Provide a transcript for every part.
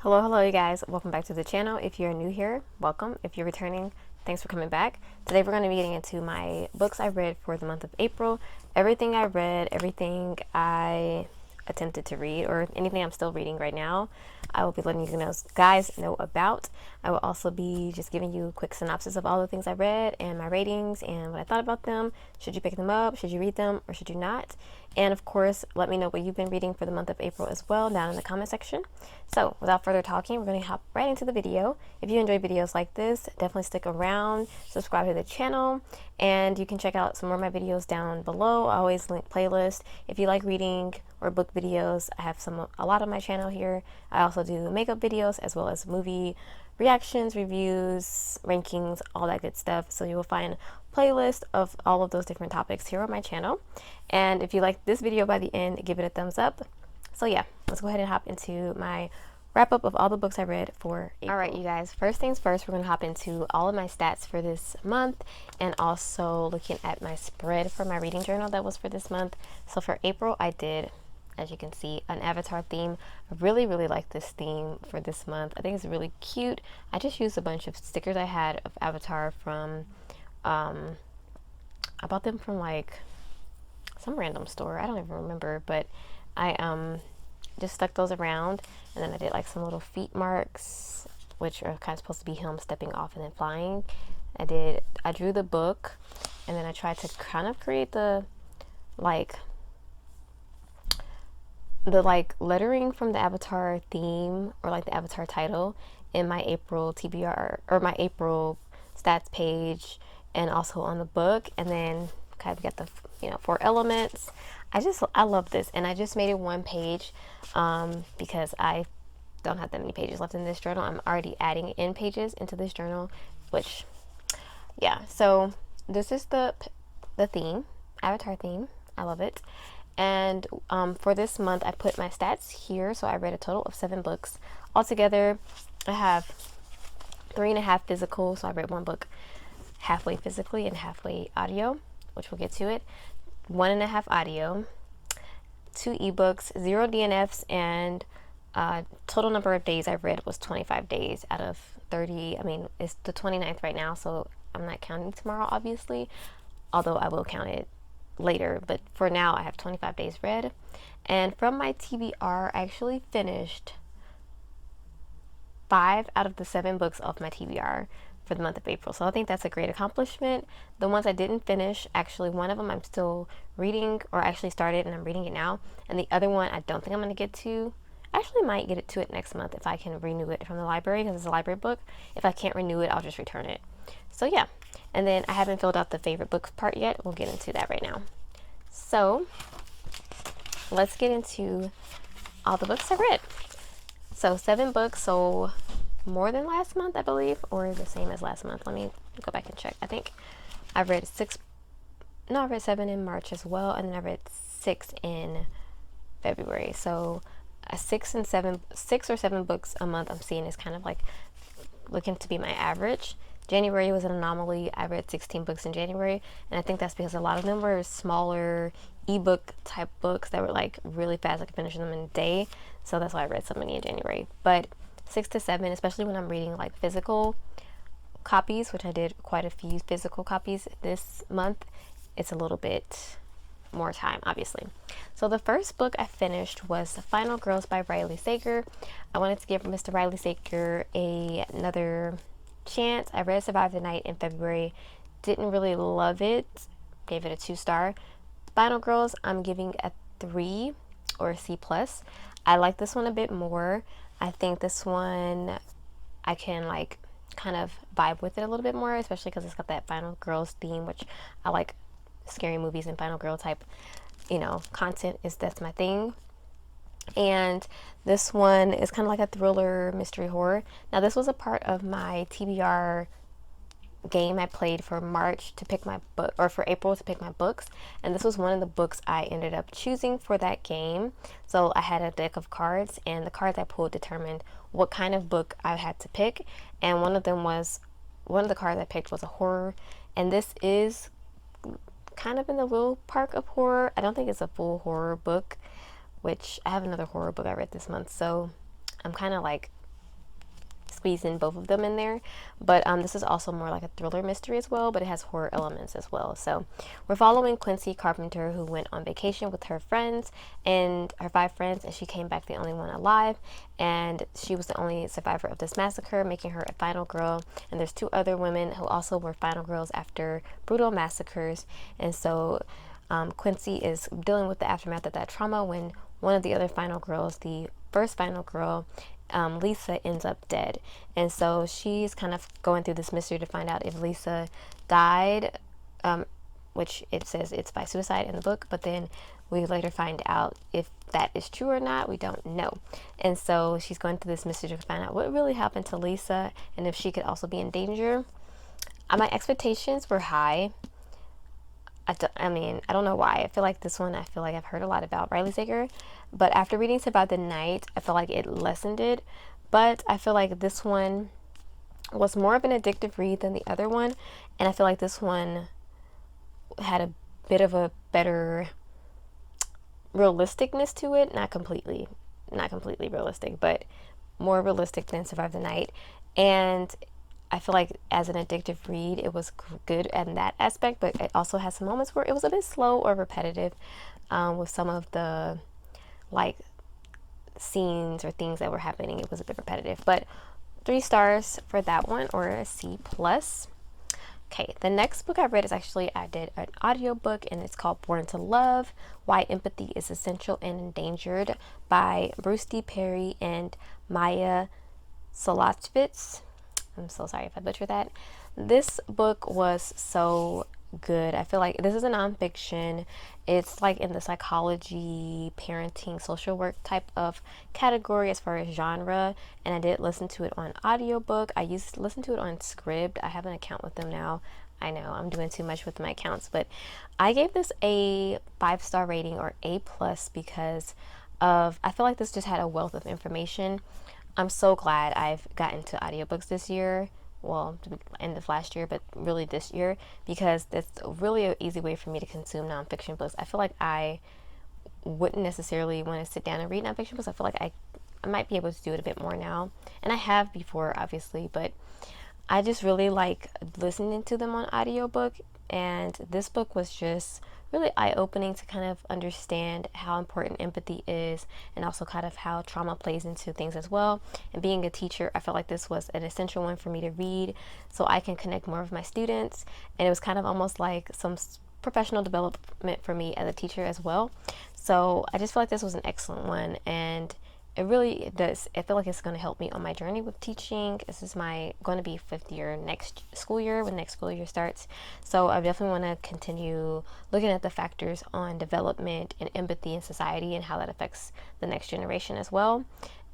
Hello you guys, welcome back to the channel. If you're new here, welcome. If you're returning, thanks for coming back. Today we're going to be getting into my books I read for the month of April. Everything I read, everything I attempted to read, or anything I'm still reading right now, I will be letting you guys know about. I will also be just giving you a quick synopsis of all the things I read and my ratings and what I thought about them. Should you pick them up? Should you read them? Or should you not? And of course, let me know what you've been reading for the month of April as well down in the comment section. So without further talking, we're going to hop right into the video. If you enjoy videos like this, definitely stick around, subscribe to the channel, and you can check out some more of my videos down below. I always link playlists. If you like reading or book videos, I have a lot on my channel here. I also do makeup videos as well as movie reactions, reviews, rankings, all that good stuff. So you will find a playlist of all of those different topics here on my channel. And if you like this video by the end, give it a thumbs up. So yeah, let's go ahead and hop into my wrap up of all the books I read for April. All right, you guys, first things first, we're going to hop into all of my stats for this month and also looking at my spread for my reading journal that was for this month. So for April, I did, as you can see, an Avatar theme. I really like this theme for this month. I think it's really cute. I just used a bunch of stickers I had of Avatar from, I bought them from like some random store. I don't even remember, but I just stuck those around, and then I did like some little feet marks, which are kind of supposed to be him stepping off and then flying. I drew the book, and then I tried to kind of create the lettering from the Avatar theme, or like the Avatar title, in my April TBR or my April stats page, and also on the book. And then kind of get the 4 elements. I love this, and I just made it one page because I don't have that many pages left in this journal. I'm already adding in pages into this journal, which yeah. So this is the theme, Avatar theme. I love it. And for this month, I put my stats here. So I read a total of 7 books altogether. I have 3.5 physical, so I read 1 book halfway physically and halfway audio, which we'll get to it. 1.5 audio, 2 ebooks, 0 DNFs, and total number of days I've read was 25 days out of 30. I mean, it's the 29th right now, so I'm not counting tomorrow, obviously, although I will count it later. But for now, I have 25 days read. And from my TBR, I actually finished 5 out of the 7 books of my TBR for the month of April. So I think that's a great accomplishment. The ones I didn't finish, actually one of them I'm still reading, or actually started and I'm reading it now. And the other one I don't think I'm going to get to. I actually might get to it next month if I can renew it from the library, because it's a library book. If I can't renew it, I'll just return it. So yeah. And then I haven't filled out the favorite books part yet. We'll get into that right now. So let's get into all the books I read. So 7 books, so more than last month, I believe, or the same as last month. Let me go back and check. I think I read 7 in March as well, and then I read 6 in February. So 6 or 7 books a month I'm seeing is kind of like looking to be my average. January was an anomaly. I read 16 books in January, and I think that's because a lot of them were smaller ebook type books that were like really fast. I could finish them in a day, so that's why I read so many in January. But 6 to 7, especially when I'm reading like physical copies, which I did quite a few physical copies this month, it's a little bit more time, obviously. So the first book I finished was The Final Girls by Riley Sager. I wanted to give Mr. Riley Sager another chance. I read Survive the Night in February, didn't really love it, gave it a 2-star. Final Girls, I'm giving a 3 or a C+. I like this one a bit more. I think this one I can like kind of vibe with it a little bit more, especially because it's got that Final Girls theme, which I like. Scary movies and Final Girl type, content that's my thing. And this one is kind of like a thriller mystery horror. Now this was a part of my TBR game I played for March to pick my book, or for April to pick my books, and this was one of the books I ended up choosing for that game. So I had a deck of cards, and the cards I pulled determined what kind of book I had to pick, and one of the cards I picked was a horror, and this is kind of in the little park of horror. I don't think it's a full horror book, which I have another horror book I read this month, so I'm kind of like squeeze in both of them in there. But this is also more like a thriller mystery as well, but it has horror elements as well. So we're following Quincy Carpenter, who went on vacation with her friends and her 5 friends, and she came back the only one alive, and she was the only survivor of this massacre, making her a final girl. And there's 2 other women who also were final girls after brutal massacres. And so Quincy is dealing with the aftermath of that trauma when one of the other final girls, the first final girl, Lisa, ends up dead. And so she's kind of going through this mystery to find out if Lisa died, which it says it's by suicide in the book, but then we later find out if that is true or not. We don't know. And so she's going through this mystery to find out what really happened to Lisa and if she could also be in danger. My expectations were high. I don't know why. I feel like this one, I've heard a lot about Riley Sager, but after reading Survive the Night, I feel like it lessened it. But I feel like this one was more of an addictive read than the other one, and I feel like this one had a bit of a better realisticness to it. Not completely realistic, but more realistic than Survive the Night. And I feel like as an addictive read, it was good in that aspect, but it also has some moments where it was a bit slow or repetitive with some of the like scenes or things that were happening. It was a bit repetitive, but 3 stars for that one, or a C+. Okay, the next book I read is I did an audiobook, and it's called Born to Love, Why Empathy is Essential and Endangered, by Bruce D. Perry and Maya Solotovitz. I'm so sorry if I butchered that. This book was so good. I feel like this is a nonfiction. It's like in the psychology, parenting, social work type of category as far as genre. And I did listen to it on audiobook. I used to listen to it on Scribd. I have an account with them now. I know I'm doing too much with my accounts, but I gave this a 5-star rating, or A+, because I feel like this just had a wealth of information. I'm so glad I've gotten to audiobooks this year. Well, end of last year, but really this year, because that's really an easy way for me to consume nonfiction books. I feel like I wouldn't necessarily want to sit down and read nonfiction books. I feel like I might be able to do it a bit more now. And I have before, obviously, but I just really like listening to them on audiobook. And this book was just really eye-opening to kind of understand how important empathy is, and also kind of how trauma plays into things as well. And being a teacher, I felt like this was an essential one for me to read so I can connect more with my students. And it was kind of almost like some professional development for me as a teacher as well. So I just feel like this was an excellent one, and it really does. I feel like it's going to help me on my journey with teaching. This is going to be 5th year next school year, when next school year starts. So I definitely want to continue looking at the factors on development and empathy in society and how that affects the next generation as well.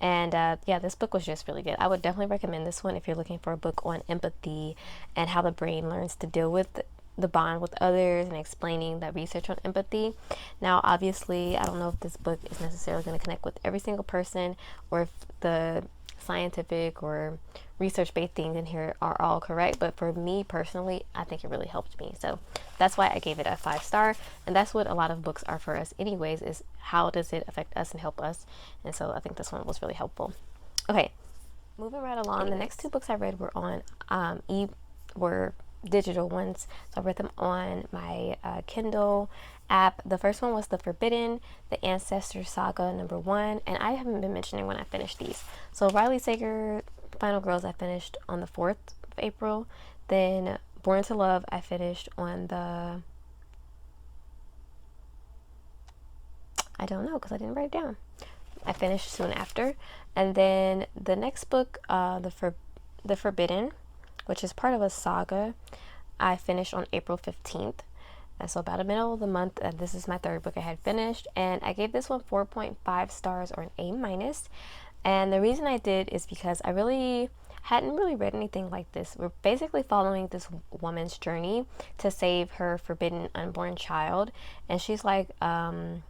And this book was just really good. I would definitely recommend this one if you're looking for a book on empathy and how the brain learns to deal with the bond with others, and explaining the research on empathy. Now, obviously, I don't know if this book is necessarily going to connect with every single person, or if the scientific or research-based things in here are all correct, but for me personally, I think it really helped me. So that's why I gave it a 5-star, and that's what a lot of books are for us anyways, is how does it affect us and help us. And so I think this one was really helpful. Okay, moving right along. The next 2 books I read were on were digital ones. So I read them on my Kindle app. The first one was The Forbidden, The Ancestor Saga #1, and I haven't been mentioning when I finished these. So Riley Sager Final Girls I finished on the 4th of April. Then Born to Love I finished on the, I don't know because I didn't write it down. I finished soon after. And then the next book, The Forbidden, which is part of a saga, I finished on April 15th. So about the middle of the month. This is my 3rd book I had finished, and I gave this one 4.5 stars, or an A-. And the reason I did is because I hadn't really read anything like this. We're basically following this woman's journey to save her forbidden unborn child, and she's like, I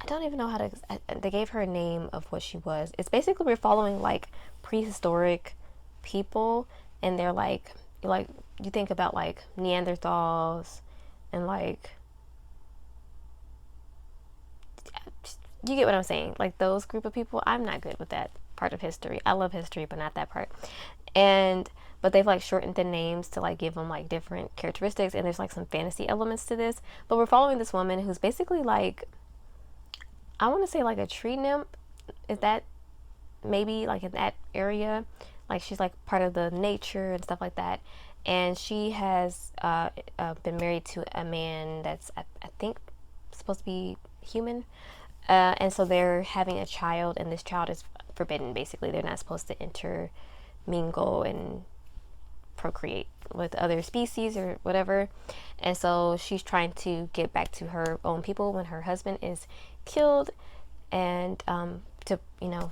don't even know how to, they gave her a name of what she was. It's basically, we're following like prehistoric people, and they're like you think about like Neanderthals and like, you get what I'm saying, like those group of people. I'm not good with that part of history. I love history, but not that part. And but they've like shortened the names to like give them like different characteristics, and there's like some fantasy elements to this. But we're following this woman who's basically like, I want to say like a tree nymph. Is that maybe like in that area? Like she's like part of the nature and stuff like that. And she has been married to a man that's I think supposed to be human. And so they're having a child, and this child is forbidden. Basically, they're not supposed to intermingle and procreate with other species or whatever. And so she's trying to get back to her own people when her husband is killed, and to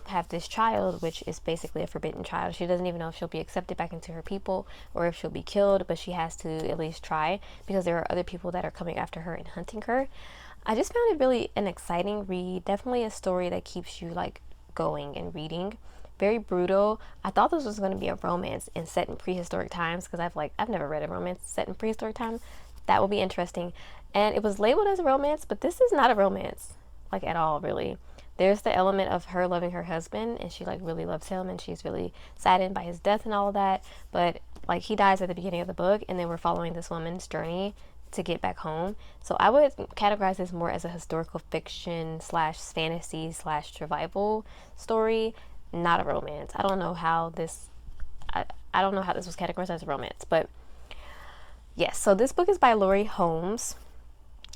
have this child, which is basically a forbidden child. She doesn't even know if she'll be accepted back into her people or if she'll be killed, but she has to at least try, because there are other people that are coming after her and hunting her. I just found it really an exciting read. Definitely a story that keeps you like going and reading. Very brutal. I thought this was going to be a romance and set in prehistoric times, because I've never read a romance set in prehistoric time. That will be interesting. And it was labeled as a romance, but this is not a romance, like at all, really. There's the element of her loving her husband, and she like really loves him, and she's really saddened by his death and all of that. But like he dies at the beginning of the book, and then we're following this woman's journey to get back home. So I would categorize this more as a historical fiction slash fantasy slash survival story, not a romance. I don't know how this was categorized as a romance, but yes. So this book is by Laurie Holmes,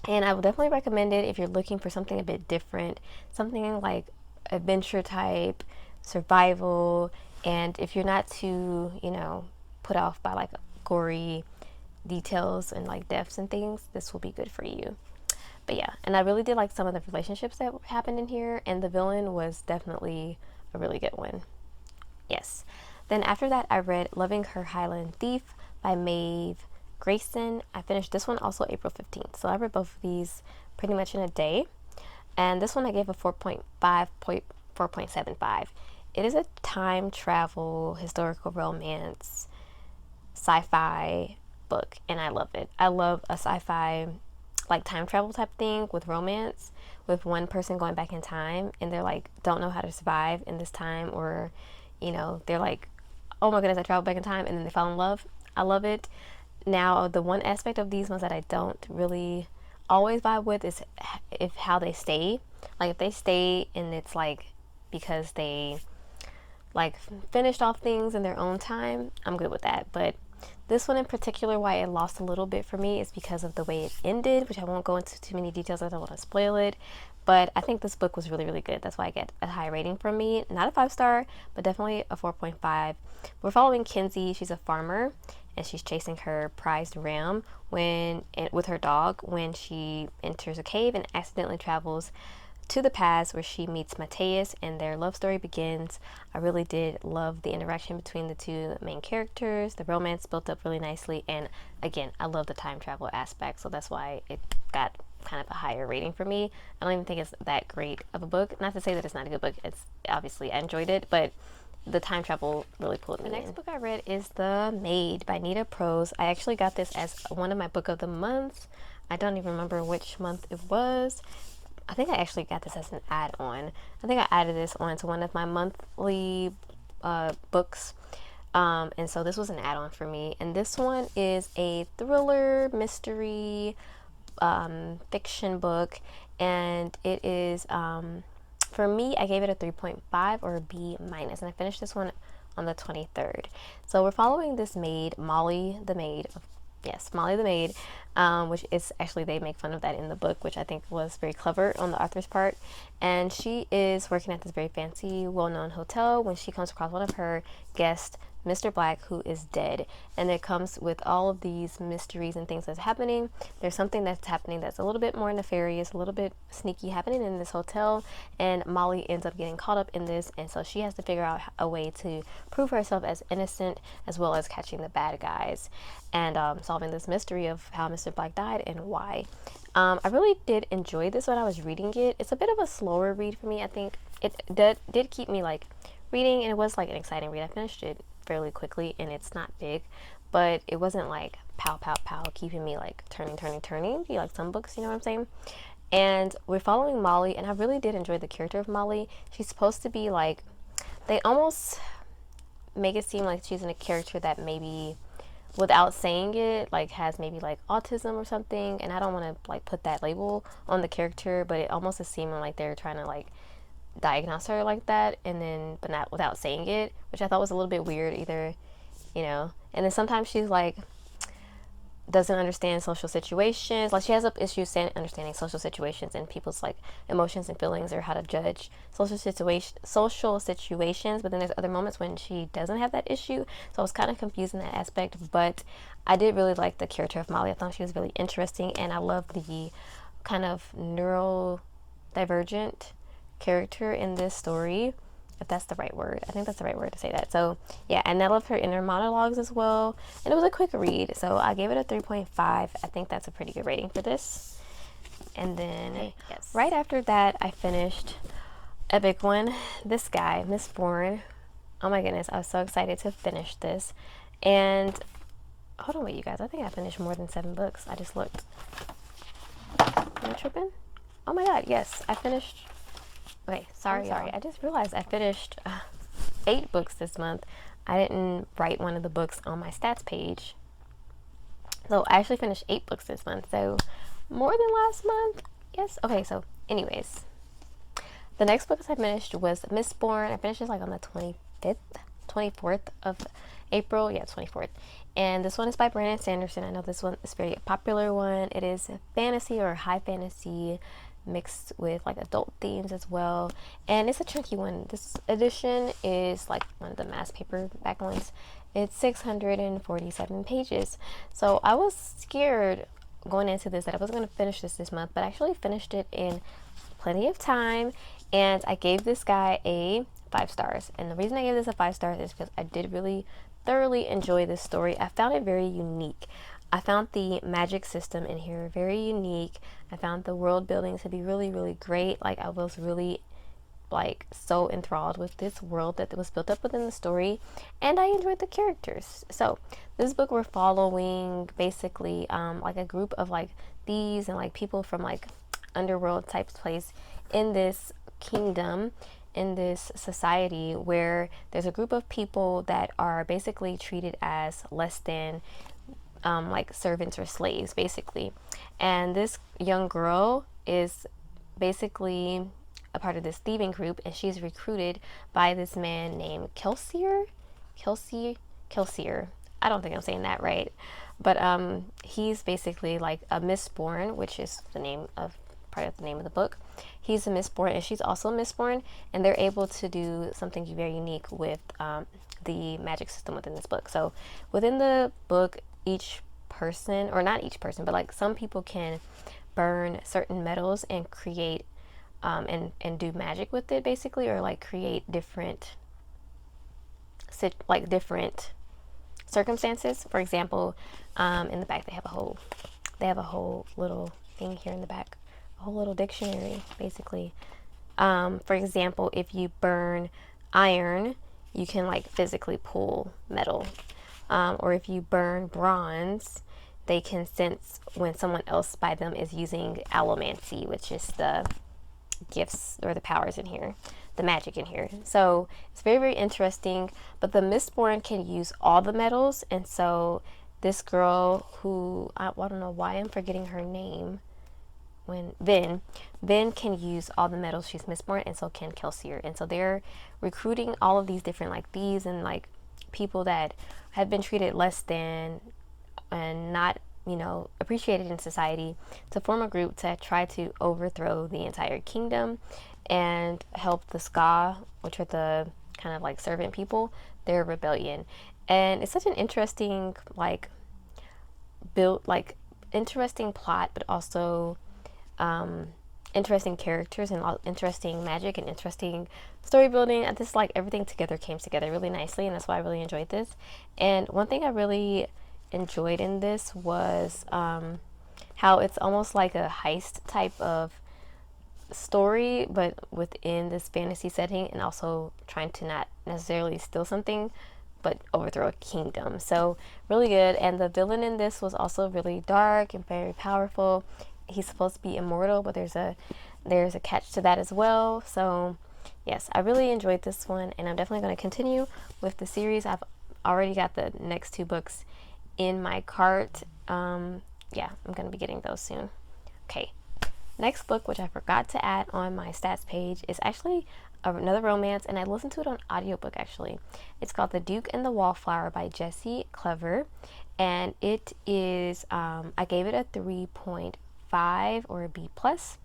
and I would definitely recommend it if you're looking for something a bit different, something like adventure type, survival, and if you're not too, put off by like gory details and like deaths and things, this will be good for you. But yeah, and I really did like some of the relationships that happened in here, and the villain was definitely a really good one. Yes. Then after that, I read Loving Her Highland Thief by Maid Grayson. I finished this one also April 15th. So I read both of these pretty much in a day. And this one I gave a 4.75. It is a time travel, historical romance, sci-fi book, and I love it. I love a sci-fi like time travel type thing with romance, with one person going back in time, and they're like don't know how to survive in this time, or they're like, oh my goodness, I traveled back in time, and then they fall in love. I love it. Now, the one aspect of these ones that I don't really always vibe with is if how they stay. Like if they stay and it's like because they like finished off things in their own time, I'm good with that. But this one in particular, why it lost a little bit for me is because of the way it ended, which I won't go into too many details. I don't want to spoil it. But I think this book was really, really good. That's why I get a high rating from me. Not a 5-star, but definitely a 4.5. We're following Kinsey. She's a farmer, and she's chasing her prized ram with her dog when she enters a cave and accidentally travels to the past, where she meets Mateus and their love story begins. I really did love the interaction between the two main characters. The romance built up really nicely, and again, I love the time travel aspect, so that's why it got kind of a higher rating for me. I don't even think it's that great of a book. Not to say that it's not a good book. It's obviously I enjoyed it, but the time travel really pulled me in. The next book I read is The Maid by Nita Prose. I actually got this as one of my book of the months. I don't even remember which month it was. I think I actually got this as an add-on. I think I added this on to one of my monthly books. And so this was an add-on for me. And this one is a thriller, mystery, fiction book. And it is, for me, I gave it a 3.5 or a B minus. And I finished this one on the 23rd. So we're following this maid, Molly the maid. Yes, Molly the Maid, which is actually, they make fun of that in the book, which I think was very clever on the author's part. And she is working at this very fancy, well-known hotel when she comes across one of her guests, Mr. Black, who is dead. And it comes with all of these mysteries and things that's happening. There's something that's happening that's a little bit more nefarious, a little bit sneaky happening in this hotel, and Molly ends up getting caught up in this, and so she has to figure out a way to prove herself as innocent, as well as catching the bad guys, and solving this mystery of how Mr. Black died and why. I really did enjoy this when I was reading it. It's a bit of a slower read for me. I think it did keep me like reading, and it was like an exciting read. I finished it fairly quickly, and it's not big, but it wasn't like pow pow pow keeping me like turning. You like some books, you know what I'm saying? And we're following Molly, and I really did enjoy the character of Molly. She's supposed to be like they almost make it seem like she's in a character that maybe, without saying it, like has maybe like autism or something. And I don't want to like put that label on the character, but it almost is seeming like they're trying to like diagnose her like that, and then but not without saying it, which I thought was a little bit weird either, you know. And then sometimes she's like doesn't understand social situations. Like she has issues understanding social situations and people's like emotions and feelings, or how to judge social situations. But then there's other moments when she doesn't have that issue. So I was kind of confused in that aspect. But I did really like the character of Molly. I thought she was really interesting, and I love the kind of neurodivergent character in this story, if that's the right word. I think that's the right word to say that. So yeah, and I love her inner monologues as well. And it was a quick read, so I gave it a 3.5. I think that's a pretty good rating for this. And then right after that, I finished a big one. This guy, Mistborn. Oh my goodness, I was so excited to finish this. And hold on, wait, you guys. I think I finished more than 7 books. I just looked. Am I tripping? Oh my god, yes, I finished. Okay, sorry. I just realized I finished 8 books this month. I didn't write one of the books on my stats page. So I actually finished 8 books this month. So more than last month. Yes. Okay, so anyways. The next book I finished was Mistborn. I finished it like on the 24th of April. Yeah, 24th. And this one is by Brandon Sanderson. I know this one is a very popular one. It is fantasy or high fantasy mixed with like adult themes as well, and it's a chunky one. This edition is like one of the mass paperback ones. It's 647 pages, so I was scared going into this that I wasn't going to finish this month, but I actually finished it in plenty of time, and I gave this guy a 5 stars. And the reason I gave this a 5 stars is because I did really thoroughly enjoy this story. I found it very unique. I found the magic system in here very unique. I found the world building to be really, really great. Like I was really like so enthralled with this world that was built up within the story, and I enjoyed the characters. So this book, we're following basically like a group of like thieves and like people from like underworld type place in this kingdom, in this society, where there's a group of people that are basically treated as less than like servants or slaves basically. And this young girl is basically a part of this thieving group, and she's recruited by this man named Kelsier. I don't think I'm saying that right, but he's basically like a Mistborn, which is the name of part of the name of the book. He's a Mistborn, and she's also a Mistborn, and they're able to do something very unique with the magic system within this book. So within the book, each person, or not each person, but like some people can burn certain metals and create and do magic with it basically, or like create different different circumstances. For example, in the back they have a whole little thing here in the back, a whole little dictionary basically. For example, if you burn iron, you can like physically pull metal. Or if you burn bronze, they can sense when someone else by them is using allomancy, which is the gifts or the powers in here, the magic in here. So it's very, very interesting. But the Mistborn can use all the metals, and so this girl who I don't know why I'm forgetting her name. When Vin can use all the metals. She's Mistborn, and so can Kelsier. And so they're recruiting all of these different like thieves and like people that have been treated less than and not, you know, appreciated in society, to form a group to try to overthrow the entire kingdom and help the Ska, which are the kind of like servant people, their rebellion. And it's such an interesting like interesting plot, but also interesting characters and interesting magic and interesting story building. And this like everything came together really nicely, and that's why I really enjoyed this. And one thing I really enjoyed in this was how it's almost like a heist type of story, but within this fantasy setting, and also trying to not necessarily steal something but overthrow a kingdom. So really good. And the villain in this was also really dark and very powerful. He's supposed to be immortal, but there's a catch to that as well. So yes, I really enjoyed this one, and I'm definitely going to continue with the series. I've already got the next two books in my cart. Yeah, I'm going to be getting those soon. Okay, next book, which I forgot to add on my stats page, is actually another romance, and I listened to it on audiobook actually. It's called The Duke and the Wallflower by Jessie Clever, and it is, I gave it a 3.5 or a B plus.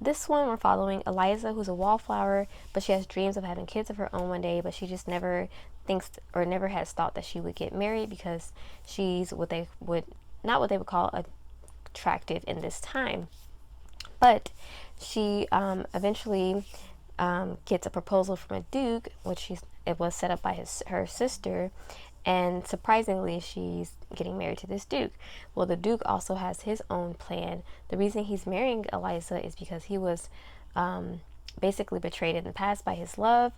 This one, we're following Eliza, who's a wallflower, but she has dreams of having kids of her own one day, but she just never thinks or never has thought that she would get married because she's what they would, not what they would call attractive in this time. But she eventually gets a proposal from a duke, it was set up by her sister, and surprisingly, she's getting married to this duke. Well, the duke also has his own plan. The reason he's marrying Eliza is because he was basically betrayed in the past by his love,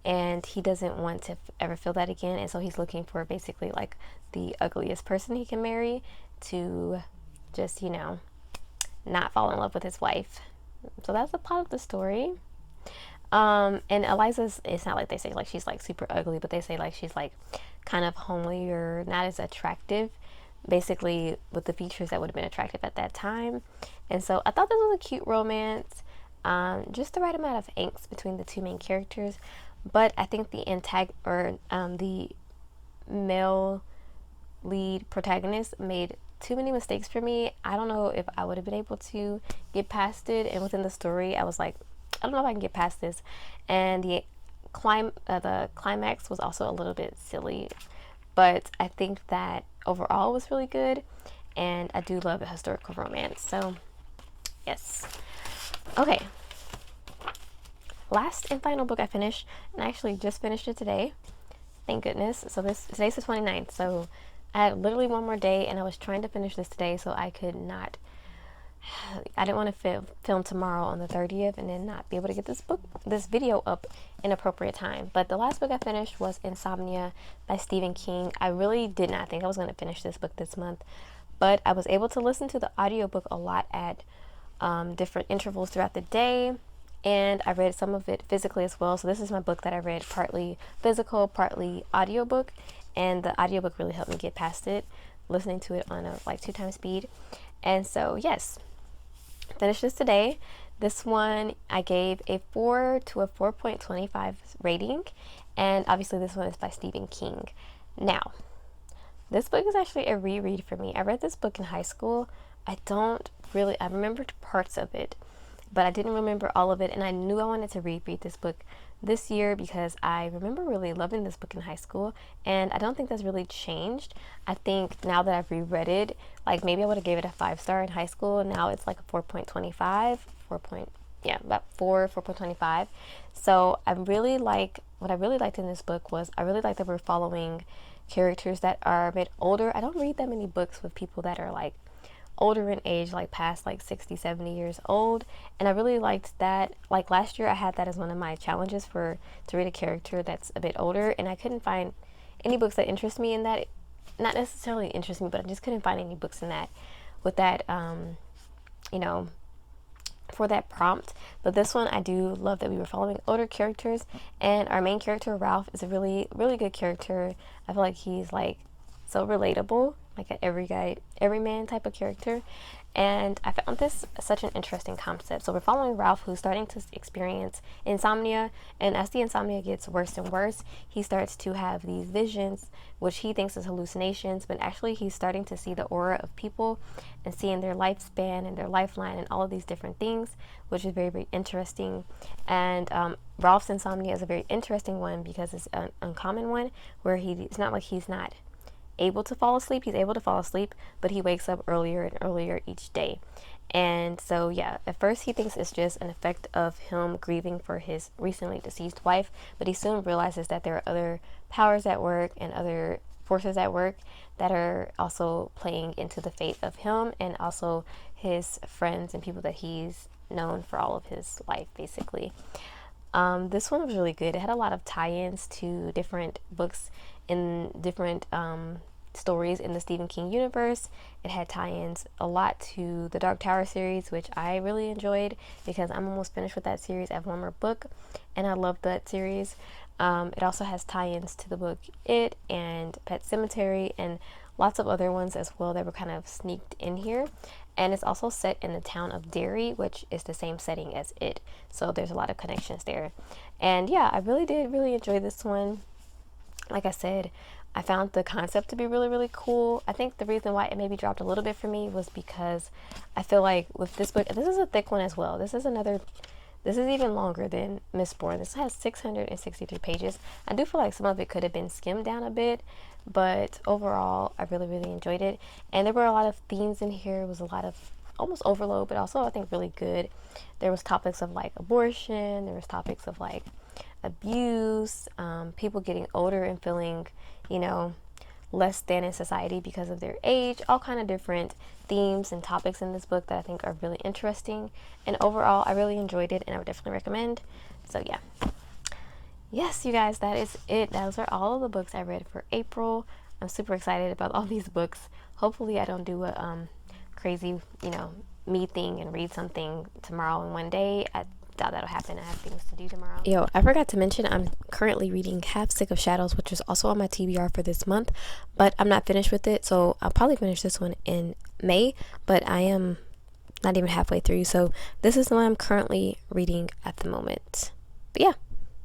and he doesn't want to ever feel that again. And so he's looking for basically like the ugliest person he can marry to just, not fall in love with his wife. So that's the plot of the story. And Eliza's, it's not like they say like she's like super ugly, but they say like she's like kind of homely or not as attractive, basically with the features that would have been attractive at that time. And so I thought this was a cute romance, just the right amount of angst between the two main characters. But I think the male lead protagonist made too many mistakes for me. I don't know if I would have been able to get past it. And within the story, I was like, I don't know if I can get past this. And the climax was also a little bit silly, but I think that overall it was really good, and I do love a historical romance. So yes. Okay, last and final book I finished, and I actually just finished it today, thank goodness. So today's the 29th, so I had literally one more day, and I was trying to finish this today so I didn't want to film tomorrow on the 30th and then not be able to get this video up in appropriate time. But the last book I finished was Insomnia by Stephen King. I really did not think I was going to finish this book this month, but I was able to listen to the audiobook a lot at different intervals throughout the day, and I read some of it physically as well. So this is my book that I read partly physical, partly audiobook, and the audiobook really helped me get past it, listening to it on a 2x speed. And so yes, finished this today. This one I gave a 4 to a 4.25 rating, and obviously this one is by Stephen King. Now, this book is actually a reread for me. I read this book in high school. I remembered parts of it, but I didn't remember all of it, and I knew I wanted to reread this book this year because I remember really loving this book in high school, and I don't think that's really changed. I think now that I've reread it, like maybe I would have gave it a 5-star in high school, and now it's like a 4.25, about 4.25. So what I really liked in this book was I really liked that we're following characters that are a bit older. I don't read that many books with people that are like older in age, like past 60-70 years old, and I really liked that. Like last year I had that as one of my challenges to read a character that's a bit older, and I couldn't find any books that interest me in that. Not necessarily interest me, but I just couldn't find any books in that with that for that prompt. But this one, I do love that we were following older characters, and our main character Ralph is a really, really good character. I feel like he's like so relatable, like an everyman type of character. And I found this such an interesting concept. So we're following Ralph, who's starting to experience insomnia, and as the insomnia gets worse and worse, he starts to have these visions, which he thinks is hallucinations, but actually he's starting to see the aura of people and seeing their lifespan and their lifeline and all of these different things, which is very, very interesting. And Ralph's insomnia is a very interesting one because it's an uncommon one, where it's not like he's not able to fall asleep. He's able to fall asleep, but he wakes up earlier and earlier each day. And so yeah, at first he thinks it's just an effect of him grieving for his recently deceased wife, but he soon realizes that there are other powers at work and other forces at work that are also playing into the fate of him and also his friends and people that he's known for all of his life, basically. This one was really good. It had a lot of tie-ins to different books in different stories in the Stephen King universe. It had tie-ins a lot to the Dark Tower series, which I really enjoyed because I'm almost finished with that series. I have one more book and I love that series. It also has tie-ins to the book It and Pet Sematary and lots of other ones as well that were kind of sneaked in here. And it's also set in the town of Derry, which is the same setting as It. So there's a lot of connections there. And yeah, I really did really enjoy this one. Like I said, I found the concept to be really, really cool. I think the reason why it maybe dropped a little bit for me was because I feel like with this book, this is a thick one as well. This is even longer than Mistborn. This has 663 pages. I do feel like some of it could have been skimmed down a bit, but overall, I really, really enjoyed it. And there were a lot of themes in here. It was a lot of almost overload, but also I think really good. There was topics of like abortion. There was topics of like abuse, people getting older and feeling, less than in society because of their age, all kind of different themes and topics in this book that I think are really interesting. And overall, I really enjoyed it and I would definitely recommend. So yeah. Yes, you guys, that is it. Those are all of the books I read for April. I'm super excited about all these books. Hopefully I don't do a crazy, me thing and read something tomorrow in one day. I doubt that'll happen. I have things to do tomorrow. Yo, I forgot to mention I'm currently reading Half Sick of Shadows, which is also on my TBR for this month, but I'm not finished with it, so I'll probably finish this one in May, but I am not even halfway through, so this is the one I'm currently reading at the moment. But yeah,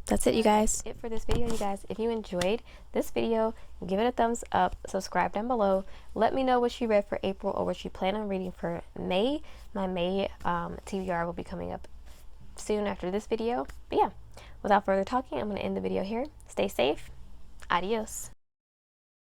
that's it, you guys. That's it for this video, you guys. If you enjoyed this video, give it a thumbs up, subscribe down below. Let me know what you read for April or what you plan on reading for May. My May TBR will be coming up soon after this video. But yeah, without further talking, I'm going to end the video here. Stay safe. Adios.